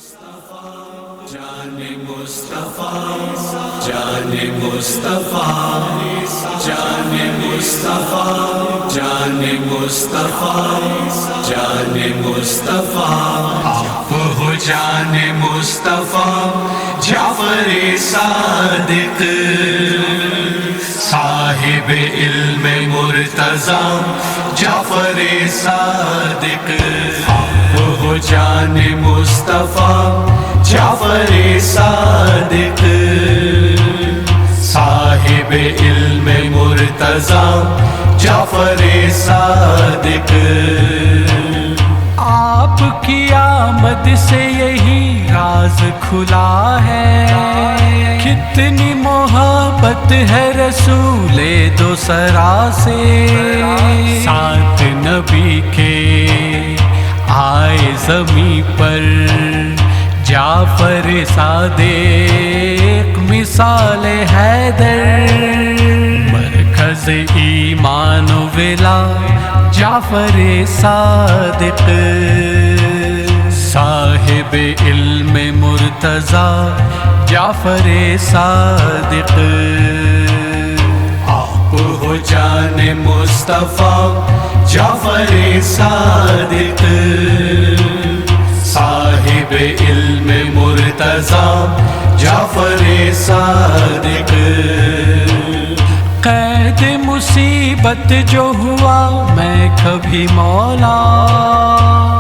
جان مصطفیٰ جان مصطفیٰ جان مصطفیٰ جان مصطفیٰ جان مصطفیٰ آپ ہو جان مصطفیٰ جعفر صادق صاحب علم مرتضی جعفر صادق آپ ہو جان مصطفیٰ جعفر صادق صاحب علم مرتضی جعفر صادق آپ کی آمد سے یہی راز کھلا ہے، کتنی محبت ہے رسول دو سرا سے، سات نبی کے آئے زمیں پر جعفر صادق مثال حیدر، مرکز ایمان و ولا جعفر صادق صاحب علم مرتضی جعفر صادق آپ ہو جان مصطفیٰ جعفر صادق صاحب علم مرتضی جعفر صادق قید مصیبت جو ہوا میں کبھی مولا،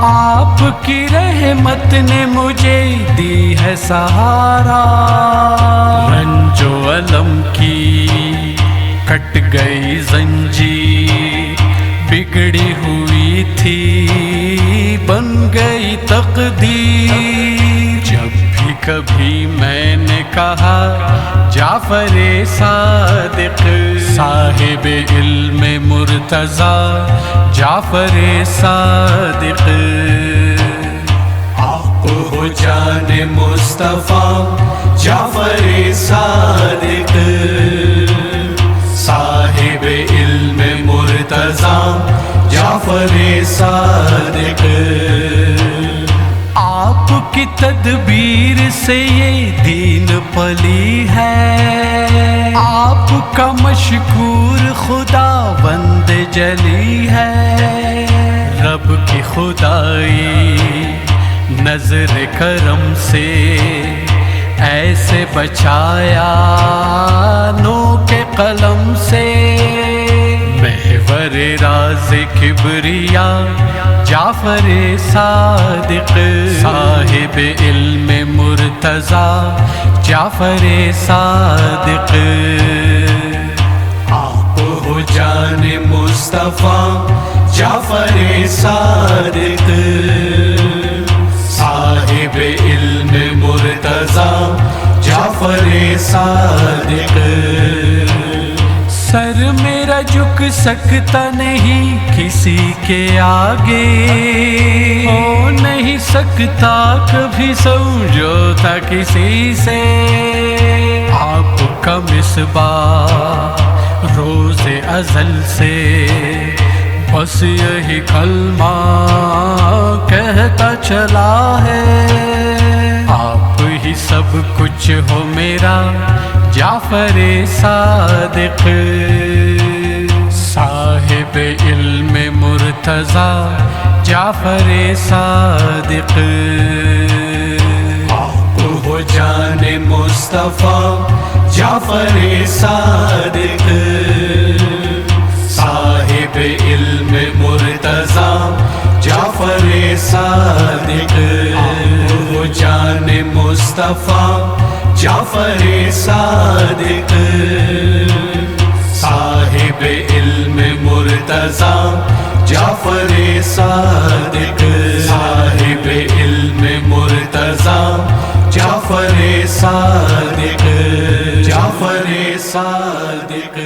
آپ کی رحمت نے مجھے دی ہے سہارا، رنج و الم کی کٹ گئی زنجیر، بگڑی ہوئی تھی بن گئی تقدیر، جب بھی کبھی میں نے کہا جعفر صادق صاحب علم مرتضی جعفر صادق آپ ہو جان مصطفیٰ جعفر صادق صاحب علم مرتضی جعفر صادق آپ کی تدبیر سے یہ دین پلی ہے، آپ کا مشکور خدا بند جلی ہے، رب کی خدائی نظر کرم سے ایسے بچایا نو کے قلم سے، محور راز کبریا جعفر صادق صاحب علم مرتضی جعفر صادق آپ ہو جان مصطفیٰ جعفر صادق صاحب علم مرتضی جعفر صادق سر میرا جھک سکتا نہیں کسی کے آگے، ہو نہیں سکتا کبھی سمجھوتا کسی سے، آپ کا مصباح روز ازل سے بس یہی کلمہ کہتا چلا ہے، آپ ہی سب کچھ ہو میرا جعفر صادق صاحب علم مرتضی جعفر صادق آپ ہو جان مصطفیٰ جعفر صادق صاحب علم مرتضی جعفر صادق آپ ہو جان مصطفیٰ جعفر صادق صاحب علم مرتضی جعفر صادق صاحب علم مرتضی جعفر صادق جعفر صادق